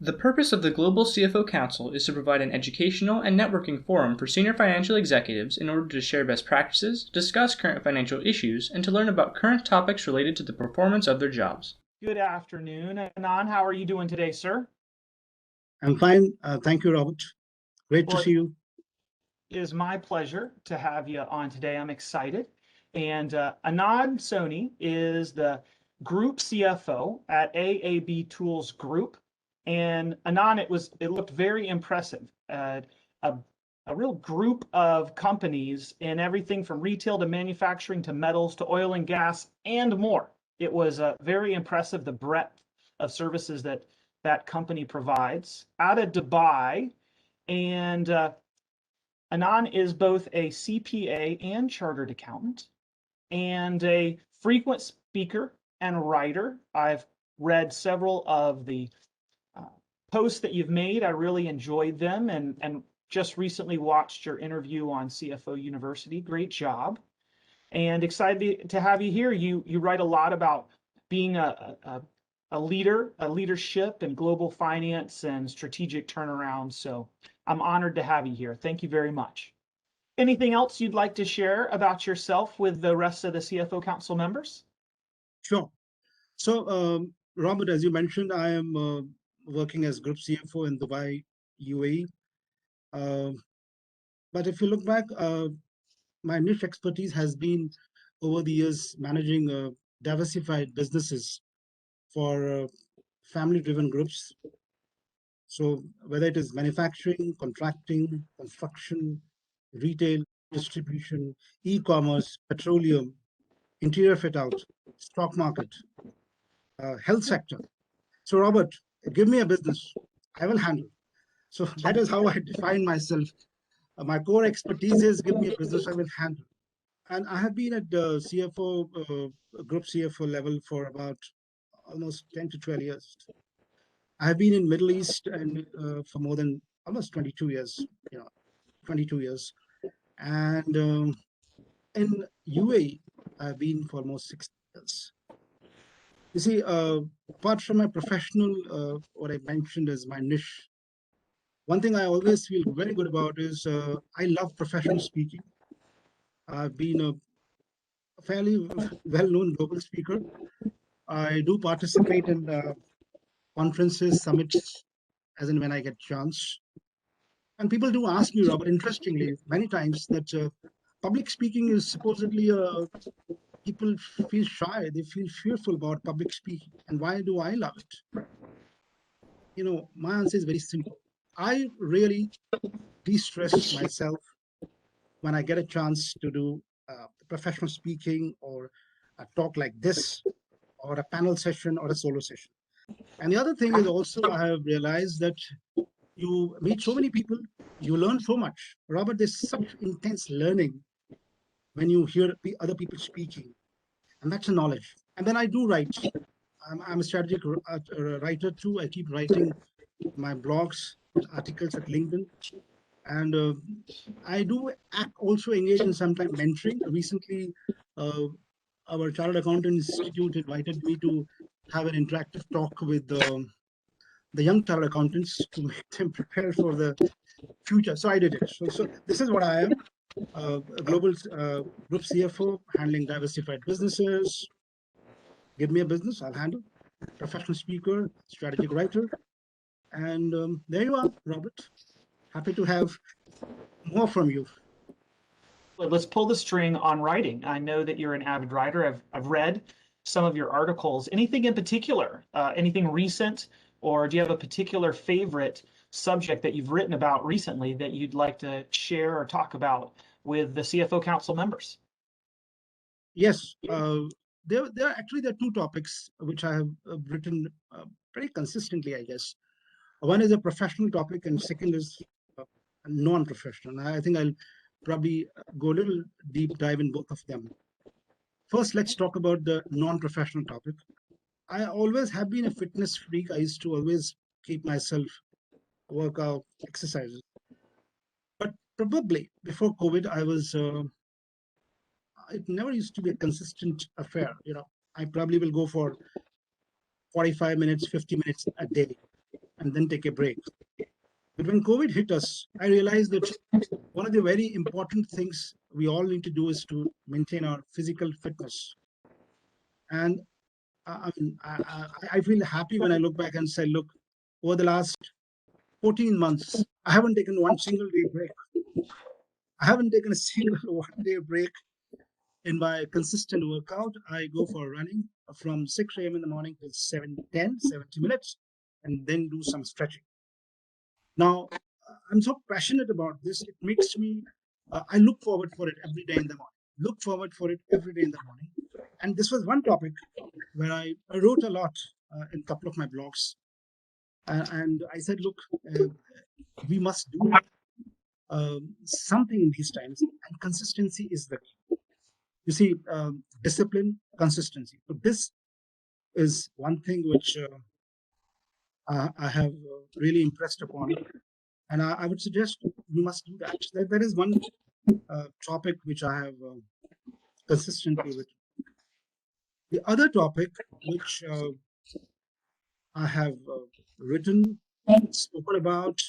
The purpose of the Global CFO Council is to provide an educational and networking forum for senior financial executives in order to share best practices, discuss current financial issues, and to learn about current topics related to the performance of their jobs. Good afternoon, Anand. How are you doing today, sir? I'm fine. Thank you, Robert. Great to Well, see you. it is my pleasure to have you on today. I'm excited. And Anand Soni is the Group CFO at AAB Tools Group. And Anand, it looked very impressive. A real group of companies in everything from retail to manufacturing to metals to oil and gas and more. It was very impressive, the breadth of services that that company provides out of Dubai. And Anand is both a CPA and chartered accountant and a frequent speaker and writer. I've read several of the uh, posts that you've made. I really enjoyed them and just recently watched your interview on CFO University. Great job. And excited to have you here. You write a lot about being a leader, a leadership in global finance and strategic turnaround. So I'm honored to have you here. Thank you very much. Anything else you'd like to share about yourself with the rest of the CFO Council members? Sure. So, Robert, as you mentioned, I am working as Group CFO in Dubai, UAE. But if you look back, my niche expertise has been over the years managing diversified businesses for family-driven groups. So whether it is manufacturing, contracting, construction, retail, distribution, e-commerce, petroleum, interior fit out, stock market, health sector. So Robert, give me a business, I will handle. So that is how I define myself. My core expertise is give me a business, I will handle. And I have been at the CFO, group CFO level for about almost 10 to 12 years. I have been in Middle East and for more than almost 22 years, 22 years. And in UAE, I've been for almost 6 years. You see, apart from my professional, what I mentioned as my niche, one thing I always feel very good about is I love professional speaking. I've been a fairly well-known global speaker. I do participate in conferences, summits, as and when I get chance. And people do ask me, Robert, interestingly, many times that public speaking is supposedly people feel shy, they feel fearful about public speaking. And why do I love it? My answer is very simple. I really de-stress myself when I get a chance to do professional speaking or a talk like this, or a panel session or a solo session. And the other thing is also I have realized that you meet so many people, you learn so much. Robert, there's such intense learning when you hear other people speaking, and that's a knowledge. And then I do write. I'm a strategic writer too. I keep writing my blogs, articles at LinkedIn. And I do also engage in sometimes mentoring. Recently, our Chartered Accountant Institute invited me to have an interactive talk with the young chartered accountants to make them prepare for the future. So I did it. So this is what I am, a global group CFO handling diversified businesses. Give me a business, I'll handle. Professional speaker, strategic writer. And there you are, Robert. Happy to have more from you. Let's pull the string on writing. I know that you're an avid writer. I've read some of your articles. Anything in particular, anything recent, or do you have a particular favorite subject that you've written about recently that you'd like to share or talk about with the CFO Council members? Yes, there are two topics which I have written pretty consistently, I guess. One is a professional topic, and second is a non-professional. I think I'll probably go a little deep dive in both of them. First, let's talk about the non-professional topic. I always have been a fitness freak. I used to always keep myself workout, exercises. But probably before COVID, it never used to be a consistent affair. I probably will go for 45 minutes, 50 minutes a day. and then take a break. But when COVID hit us, I realized that one of the very important things we all need to do is to maintain our physical fitness. And I feel happy when I look back and say, look, over the last 14 months, I haven't taken one single day break. I haven't taken a single 1 day break in my consistent workout. I go for running from 6 a.m. in the morning till 7:10, 70 minutes, and then do some stretching. Now, I'm so passionate about this. It makes me, I look forward for it every day in the morning. Look forward for it every day in the morning. And this was one topic where I wrote a lot in a couple of my blogs. And I said, look, we must do something in these times, and consistency is the key. You see, discipline, consistency. So this is one thing which I have really impressed upon, and I would suggest we must do that. There is one topic which I have consistently written. The other topic which I have written, spoken about,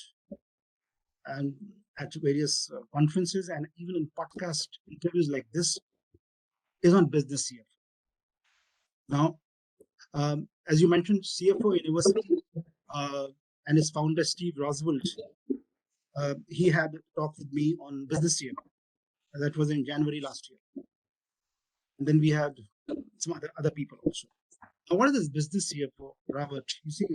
and at various conferences and even in podcast interviews like this, is on business CFO. Now, as you mentioned, CFO University and its founder, Steve Roswell, he had talked with me on business CFO. That was in January last year. And then we had some other people also. Now, what is this business CFO, Robert? You see,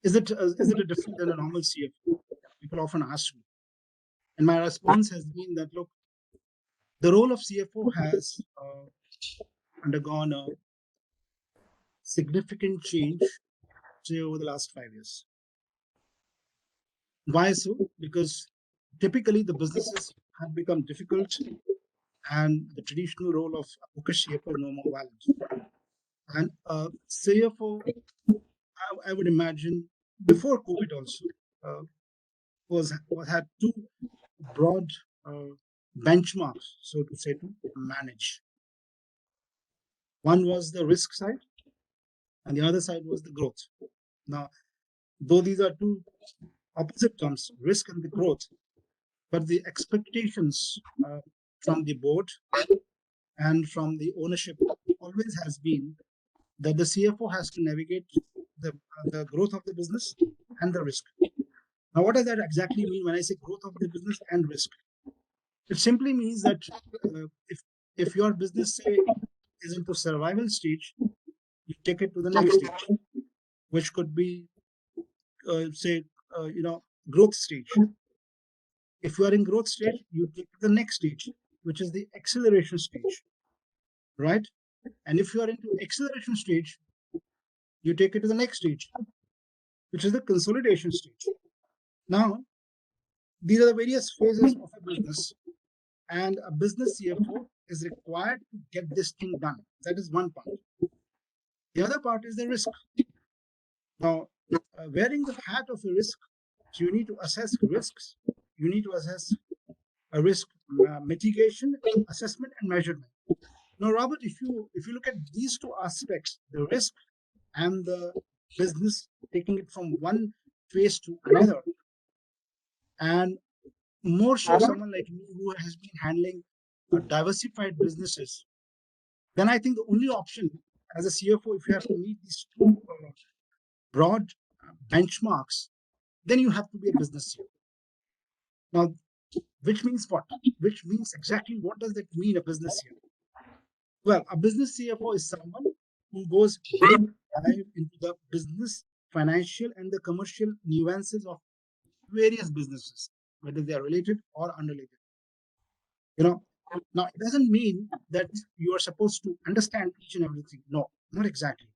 is it a different than a normal CFO? People often ask me. And my response has been that, look, the role of CFO has undergone a significant change, say, over the last 5 years. Why so? Because typically the businesses have become difficult and the traditional role of a bookish CFO no more valid. And CFO, I would imagine, before COVID also, had two broad benchmarks, so to say, to manage. One was the risk side, and the other side was the growth. Now, though these are two opposite terms, risk and the growth, but the expectations from the board and from the ownership always has been that the CFO has to navigate the growth of the business and the risk. Now, what does that exactly mean when I say growth of the business and risk? It simply means that if your business, say, is into survival stage, you take it to the next stage, which could be, growth stage. If you are in growth stage, you take it to the next stage, which is the acceleration stage, right? And if you are into acceleration stage, you take it to the next stage, which is the consolidation stage. Now, these are the various phases of a business, and a business CFO is required to get this thing done. That is one part. The other part is the risk. Now, wearing the hat of a risk, so you need to assess risks. You need to assess a risk mitigation, assessment, and measurement. Now, Robert, if you look at these two aspects, the risk and the business, taking it from one phase to another, and more so someone like me who has been handling diversified businesses, then I think the only option as a CFO, if you have to meet these two broad benchmarks, then you have to be a business CFO. Now, which means what? Which means exactly what does that mean, a business CFO? Well, a business CFO is someone who goes deep dive into the business, financial, and the commercial nuances of various businesses, whether they are related or unrelated. Now it doesn't mean that you are supposed to understand each and everything. No, not exactly.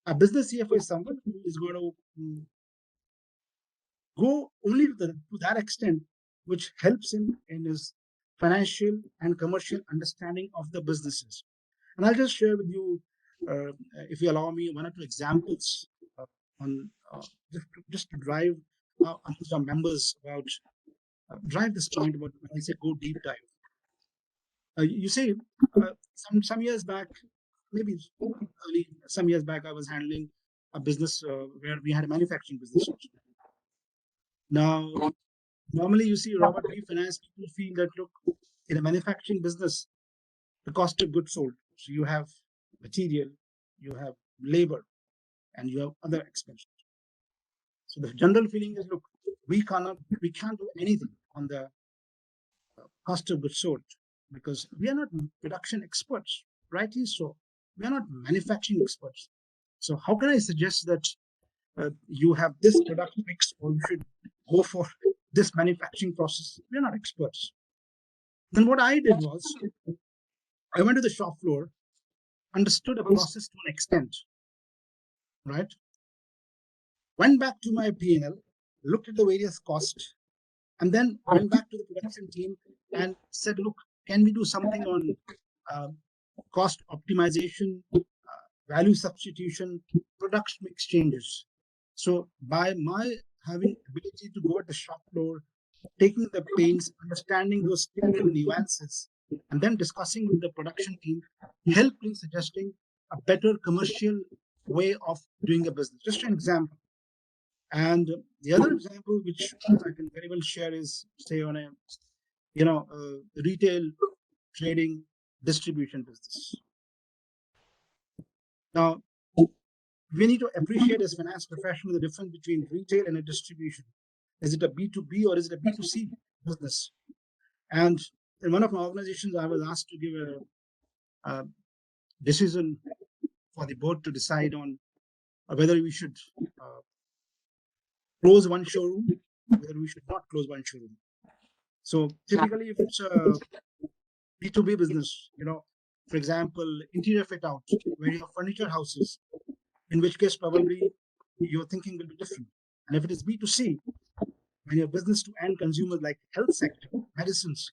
A business CFO is someone who is going to go only to that extent which helps him in his financial and commercial understanding of the businesses. And I'll just share with you, if you allow me, one or two examples on just to drive our members about drive this point about when I say go deep dive. You see, some years back, maybe early, some years back, I was handling a business where we had a manufacturing business. Now, normally you see, Robert, we finance people feel that, look, in a manufacturing business, the cost of goods sold. So you have material, you have labor, and you have other expenses. So the general feeling is, look, we can't do anything on the cost of goods sold because we are not production experts, rightly so. We are not manufacturing experts. So how can I suggest that you have this production mix or you should go for this manufacturing process? We are not experts. Then what I did was I went to the shop floor, understood a process to an extent, right? Went back to my P&L, looked at the various costs, and then went back to the production team and said, look, can we do something on uh, cost optimization, value substitution, production mix changes? So by my having ability to go at the shop floor, taking the pains, understanding those technical nuances, and then discussing with the production team, helped in suggesting a better commercial way of doing a business. Just an example. And the other example, which I can very well share, is say on a retail trading distribution business. Now, we need to appreciate as finance professionals the difference between retail and a distribution. Is it a B2B or is it a B2C business? And in one of my organizations, I was asked to give a decision for the board to decide on whether we should close one showroom, whether we should not close one showroom. So typically, if it's a B2B business, for example, interior fit out, where you have furniture houses, in which case probably your thinking will be different. And if it is B2C, when your business to end consumers like health sector, medicines,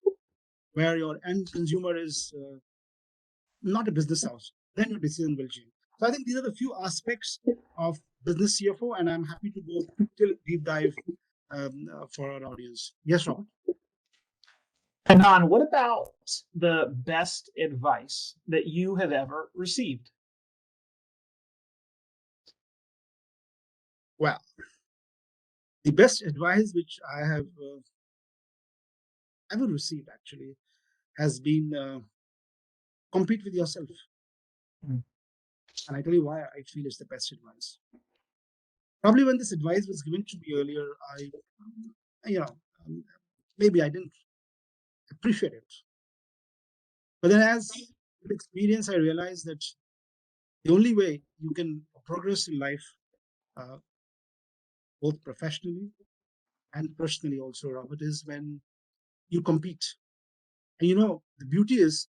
where your end consumer is not a business house, then your decision will change. So I think these are the few aspects of business CFO, and I'm happy to go till deep dive for our audience. Yes, Robert. Anand, what about the best advice that you have ever received? Well, the best advice which I have ever received actually has been compete with yourself. And I tell you why I feel it's the best advice. Probably when this advice was given to me earlier, maybe I didn't appreciate it. But then as with experience, I realized that the only way you can progress in life, both professionally and personally also, Robert, is when you compete. And the beauty is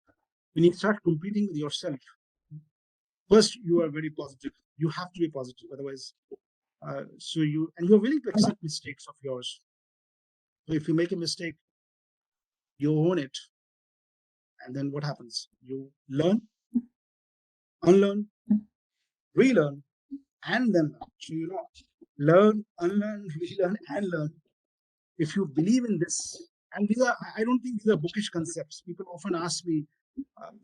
when you start competing with yourself, first you are very positive. You have to be positive, otherwise, you're willing to accept mistakes of yours. So if you make a mistake, you own it, and then what happens? You learn, unlearn, relearn, and then learn. So learn, unlearn, relearn, and learn. If you believe in this, and I don't think these are bookish concepts. People often ask me,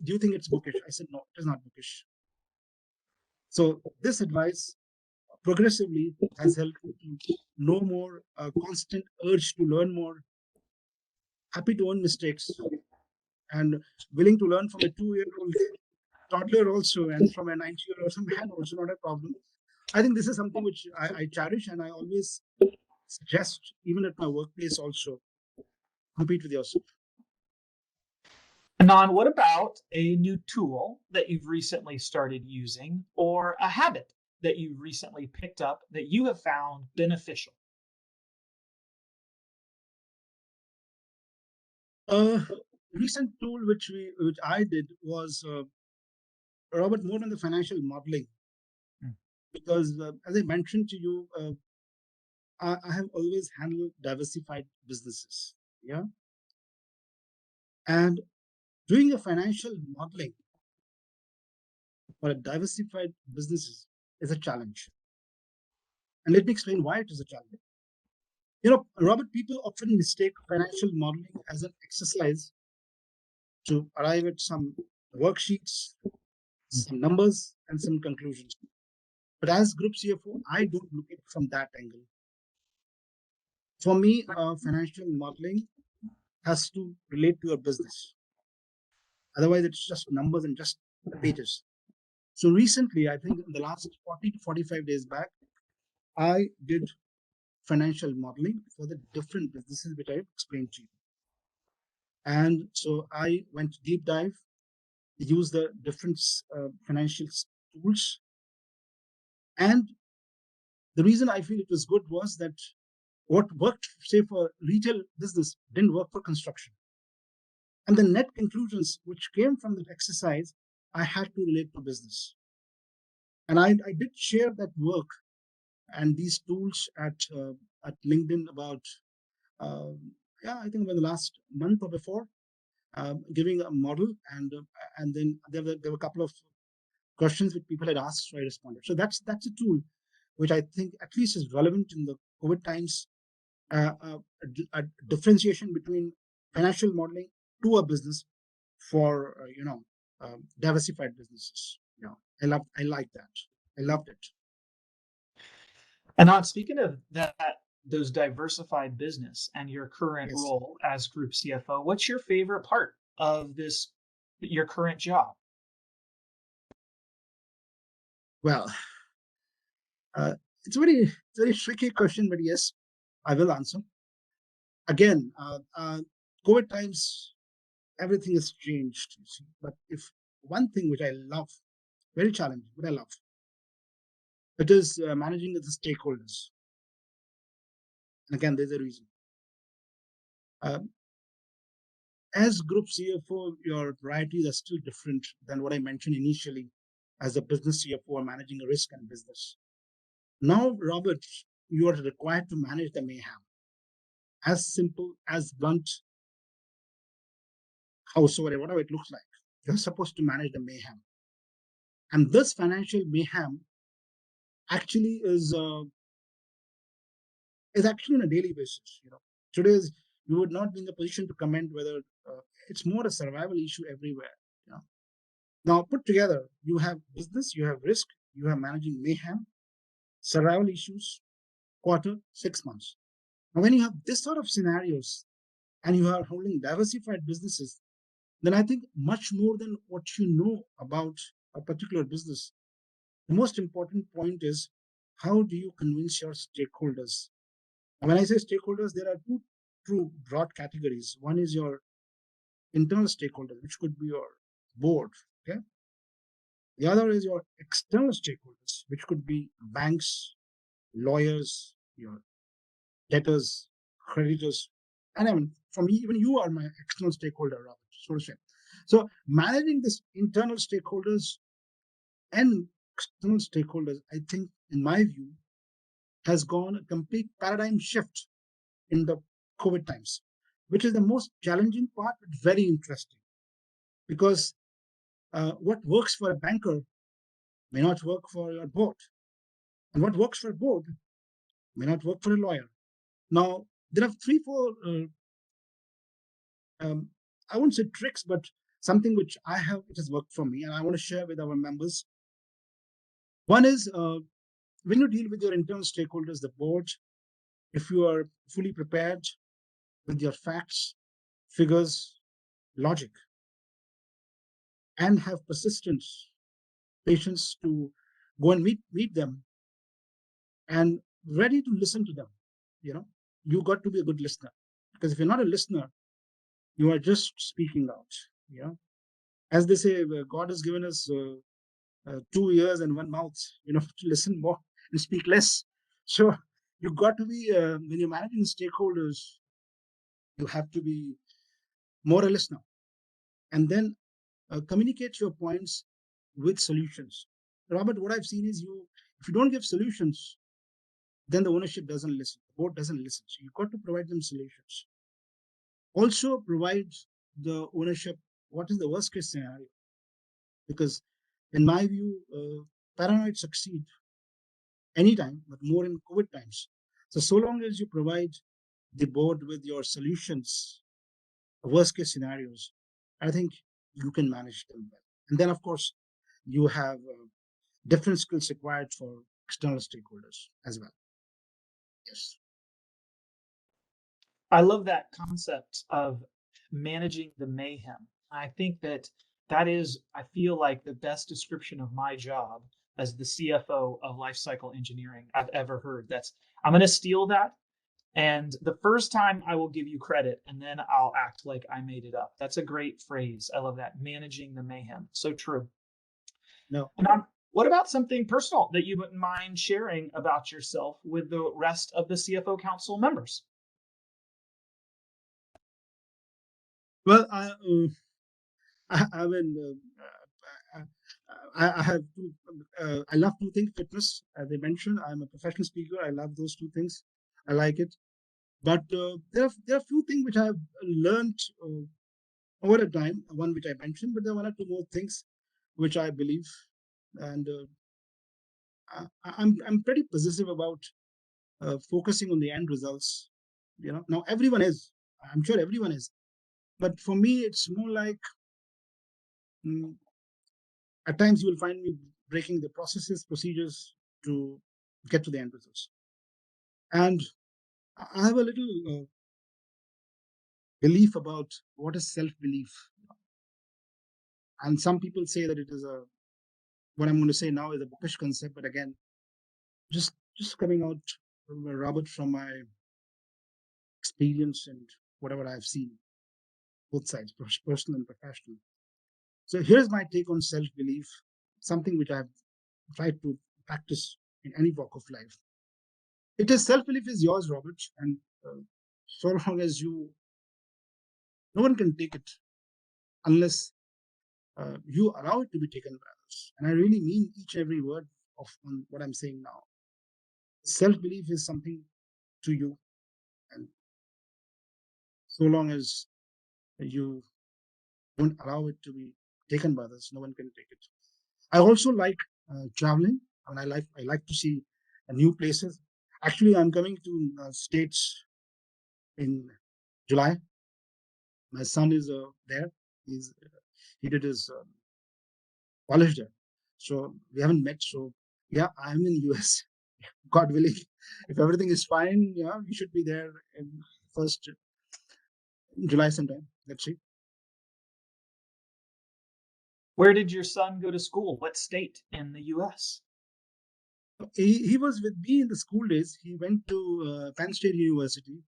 do you think it's bookish? I said, no, it is not bookish. So this advice progressively has helped me to know more, constant urge to learn more, happy to own mistakes, and willing to learn from a 2-year-old toddler also, and from a 90-year-old man also, not a problem. I think this is something which I cherish, and I always suggest, even at my workplace also, compete with yourself. Anand, what about a new tool that you've recently started using or a habit that you recently picked up that you have found beneficial? Recent tool which I did was Robert, more on the financial modeling, because as I mentioned to you, I have always handled diversified businesses, yeah, and doing a financial modeling for a diversified businesses is a challenge. And let me explain why it is a challenge. Robert, people often mistake financial modeling as an exercise to arrive at some worksheets, some numbers, and some conclusions. But as group CFO, I don't look at it from that angle. For me, financial modeling has to relate to your business. Otherwise, it's just numbers and just pages. So recently, I think in the last 40 to 45 days back, I did financial modeling for the different businesses which I explained to you. And so I went deep dive, used the different financial tools. And the reason I feel it was good was that what worked, say, for retail business didn't work for construction. And the net conclusions which came from that exercise, I had to relate to business. And I did share that work and these tools at LinkedIn about, I think about the last month or before, giving a model. And then there were a couple of questions which people had asked, so I responded. So that's a tool which I think at least is relevant in the COVID times, a differentiation between financial modeling to a business for diversified businesses. I like that. I loved it. And not speaking of that, those diversified business and your current Yes. role as group CFO, what's your favorite part of your current job? Well, it's a very tricky question, but yes, I will answer. Again, COVID times, everything has changed. You see. But if one thing which I love, very challenging, but I love, it is managing the stakeholders. And again, there's a reason. As group CFO, your priorities are still different than what I mentioned initially as a business CFO managing a risk and business. Now, Robert, you are required to manage the mayhem. As simple, as blunt, whatever it looks like. You're supposed to manage the mayhem. And this financial mayhem actually is actually on a daily basis. Today's you would not be in the position to comment whether it's more a survival issue everywhere. Now put together, you have business, you have risk, you have managing mayhem, survival issues, quarter, 6 months. Now when you have this sort of scenarios and you are holding diversified businesses, then I think much more than what you know about a particular business, the most important point is how do you convince your stakeholders? And when I say stakeholders, there are two broad categories. One is your internal stakeholders, which could be your board. Okay. The other is your external stakeholders, which could be banks, lawyers, your debtors, creditors. And I mean, for me, even you are my external stakeholder, Robert, so to say. So managing this internal stakeholders and external stakeholders, I think, in my view, has gone a complete paradigm shift in the COVID times, which is the most challenging part, but very interesting. Because what works for a banker may not work for your board. And what works for a board may not work for a lawyer. Now, there are 3-4, I won't say tricks, but something which which has worked for me, and I want to share with our members. One is when you deal with your internal stakeholders, the board, if you are fully prepared with your facts, figures, logic, and have persistence, patience to go and meet them and ready to listen to them. You got to be a good listener, because if you're not a listener, you are just speaking out. As they say, God has given us 2 ears and 1 mouth, to listen more and speak less. So you've got to be, when you're managing stakeholders, you have to be more a listener, and then communicate your points with solutions. Robert, what I've seen is if you don't give solutions, then the ownership doesn't listen, the board doesn't listen. So you've got to provide them solutions. Also provide the ownership what is the worst case scenario, because in my view, paranoid succeed anytime, but more in COVID times. So long as you provide the board with your solutions, worst case scenarios, I think you can manage them well. And then, of course, you have different skills required for external stakeholders as well. Yes. I love that concept of managing the mayhem. I think that is, I feel like, the best description of my job as the CFO of lifecycle engineering I've ever heard. I'm going to steal that. And the first time I will give you credit and then I'll act like I made it up. That's a great phrase. I love that. Managing the mayhem. So true. No. And what about something personal that you wouldn't mind sharing about yourself with the rest of the CFO Council members? Well, I mean, I have I love two things: fitness, as I mentioned. I'm a professional speaker. I love those two things. I like it. But there are a few things which I've learned over a time. One which I mentioned, but there are one or two more things which I believe, and I'm pretty possessive about focusing on the end results. Now everyone is. I'm sure everyone is. But for me, it's more like at times you will find me breaking the processes, procedures to get to the end results. And I have a little belief about what is self-belief. And some people say that it is what I'm going to say now is a bookish concept, but again, just coming out, Robert, from my experience and whatever I've seen, both sides, personal and professional. So here's my take on self-belief, something which I've tried to practice in any walk of life. It is self-belief is yours, Robert, and so long as no one can take it unless you allow it to be taken by others. And I really mean each and every word of what I'm saying now. Self-belief is something to you, and so long as you don't allow it to be taken by others, no one can take it. I also like traveling, and I like to see new places. Actually, I'm coming to States in July. My son is there. He did his college there, so we haven't met. So yeah, I'm in US. God willing, if everything is fine, yeah, we should be there in first July sometime. Let's see. Where did your son go to school? What state in the US? He was with me in the school days. He went to Penn State University.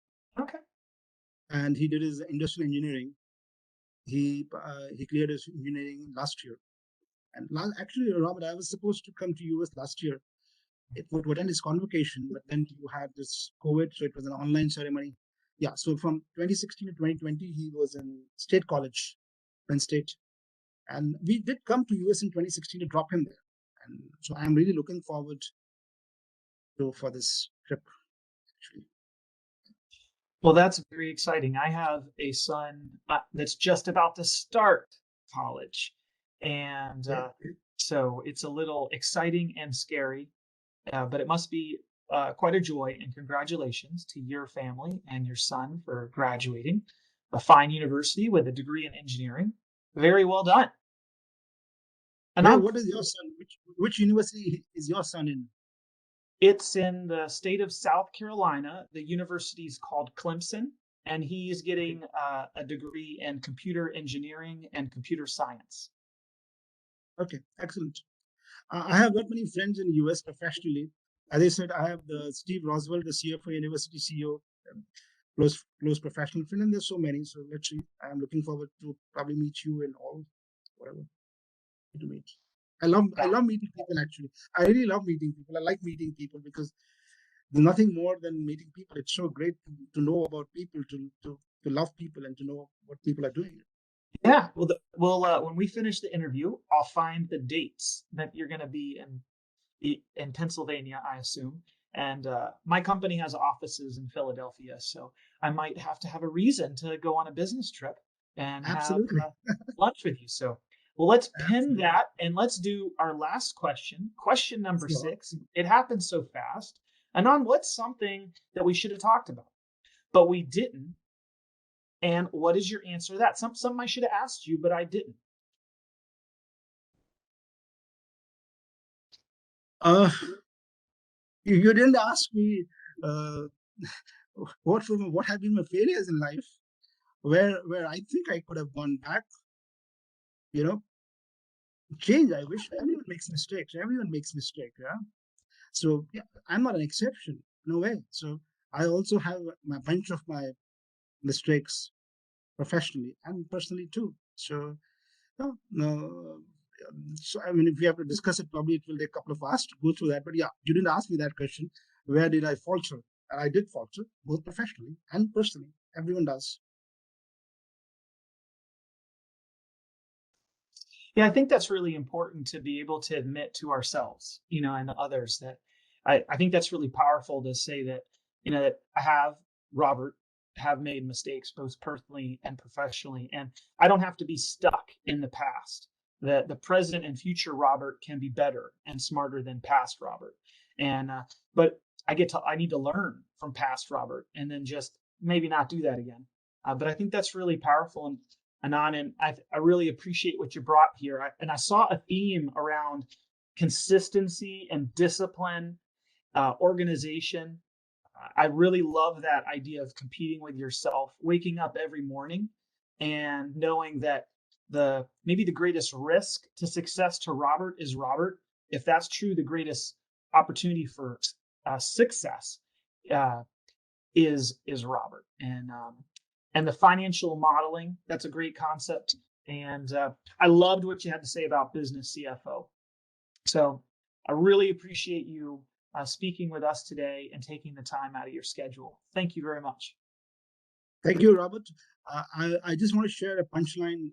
Okay. And he did his industrial engineering. He cleared his engineering last year. And actually, Robert, I was supposed to come to US last year. It would attend his convocation, but then you had this COVID, so it was an online ceremony. Yeah, so from 2016 to 2020, he was in State College, Penn State. And we did come to US in 2016 to drop him there. And so I'm really looking forward for this trip, actually. Well, that's very exciting. I have a son that's just about to start college. And so it's a little exciting and scary, but it must be quite a joy. And congratulations to your family and your son for graduating a fine university with a degree in engineering. Very well done. And what is your son? Which university is your son in? It's in the state of South Carolina. The university is called Clemson, and he's getting a degree in computer engineering and computer science. Okay, excellent. I have got many friends in the US professionally. As I said, I have the Steve Roswell, the CFO University CEO, close professional friend, and there's so many. So let's see. I'm looking forward to probably meet you and all, whatever to meet. I love meeting people. Actually, I really love meeting people. I like meeting people because there's nothing more than meeting people. It's so great to know about people, to love people, and to know what people are doing. Yeah, well, when we finish the interview, I'll find the dates that you're going to be in Pennsylvania, I assume. And my company has offices in Philadelphia, so I might have to have a reason to go on a business trip and Absolutely. have lunch with you. So, well, let's pin that and let's do our last question. Question number 6. It happened so fast. Anand, what's something that we should have talked about, but we didn't? And what is your answer to that? Something I should have asked you, but I didn't. You didn't ask me uh, what have been my failures in life, where I think I could have gone back, you know, change. I wish everyone makes mistakes. Everyone makes mistakes. Yeah. So yeah, I'm not an exception. No way. So I also have my bunch of my mistakes professionally and personally too. So no. So I mean, if we have to discuss it, probably it will take a couple of hours to go through that. But yeah, you didn't ask me that question. Where did I falter? And I did falter, both professionally and personally. Everyone does. Yeah, I think that's really important to be able to admit to ourselves, and others that I think that's really powerful to say that, that Robert, have made mistakes both personally and professionally. And I don't have to be stuck in the past. The present and future Robert can be better and smarter than past Robert. And but I need to learn from past Robert and then just maybe not do that again. But I think that's really powerful. And Anand, and I really appreciate what you brought here. And I saw a theme around consistency and discipline, organization. I really love that idea of competing with yourself, waking up every morning and knowing that maybe the greatest risk to success to Robert is Robert. If that's true, the greatest opportunity for success uh, is Robert. And the financial modeling, that's a great concept. And I loved what you had to say about business CFO. So I really appreciate you speaking with us today and taking the time out of your schedule. Thank you very much. Thank you, Robert. I just want to share a punchline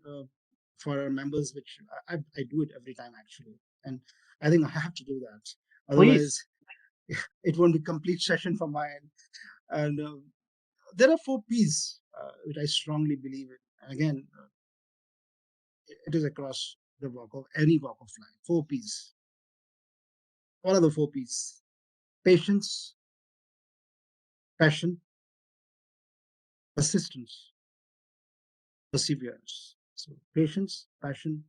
for our members, which I do it every time actually, and I think I have to do that. Please. Otherwise, it won't be complete session from my end. And there are 4 P's which I strongly believe in. And again, it is across the any walk of life. 4 P's. What are the 4 P's? Patience, passion, persistence, perseverance. So patience, passion,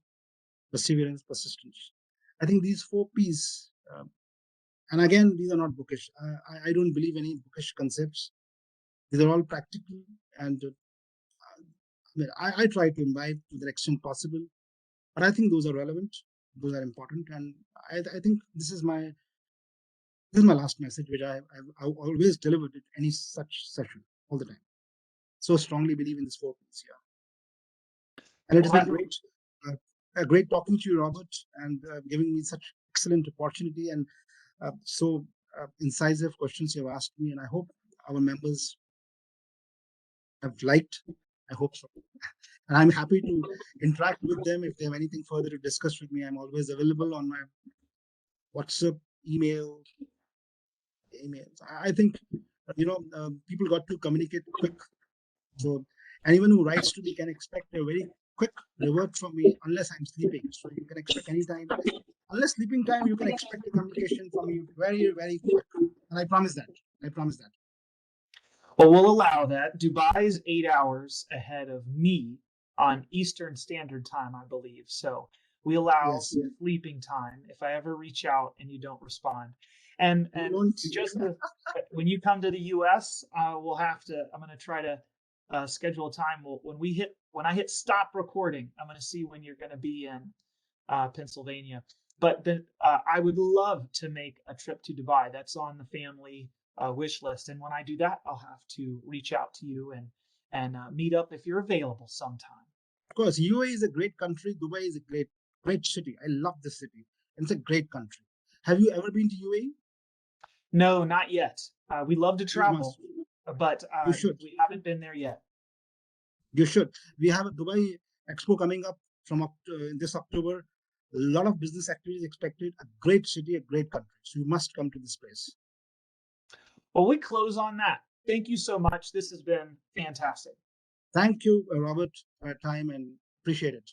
perseverance, persistence. I think these 4 P's, and again, these are not bookish. I don't believe any bookish concepts. These are all practical, and I try to imbibe to the extent possible. But I think those are relevant, those are important, and I think this is my last message, which I always delivered at any such session all the time. So strongly believe in this 4 P's here. And it has been great, great talking to you, Robert, and giving me such excellent opportunity and so incisive questions you've asked me. And I hope our members have liked. I hope so. And I'm happy to interact with them if they have anything further to discuss with me. I'm always available on my WhatsApp, emails. I think people got to communicate quick. So anyone who writes to me can expect a very quick revert from me unless I'm sleeping. So you can expect anytime. Unless sleeping time, you can expect a communication from me very, very quick. And I promise that. I promise that. Well, we'll allow that. Dubai's 8 hours ahead of me on Eastern Standard Time, I believe. So we allow Yes. sleeping time if I ever reach out and you don't respond. And just when you come to the U.S., I'm going to try to schedule a time. When I hit stop recording, I'm going to see when you're going to be in Pennsylvania. But I would love to make a trip to Dubai. That's on the family wish list. And when I do that, I'll have to reach out to you and meet up if you're available sometime. Of course, UAE is a great country. Dubai is a great city. I love the city. It's a great country. Have you ever been to UAE? No, not yet. We love to travel, but you should. We haven't been there yet. You should. We have a Dubai Expo coming up from this October. A lot of business activities expected. A great city, a great country. So you must come to this place. Well, we close on that. Thank you so much. This has been fantastic. Thank you, Robert, for your time, and appreciate it.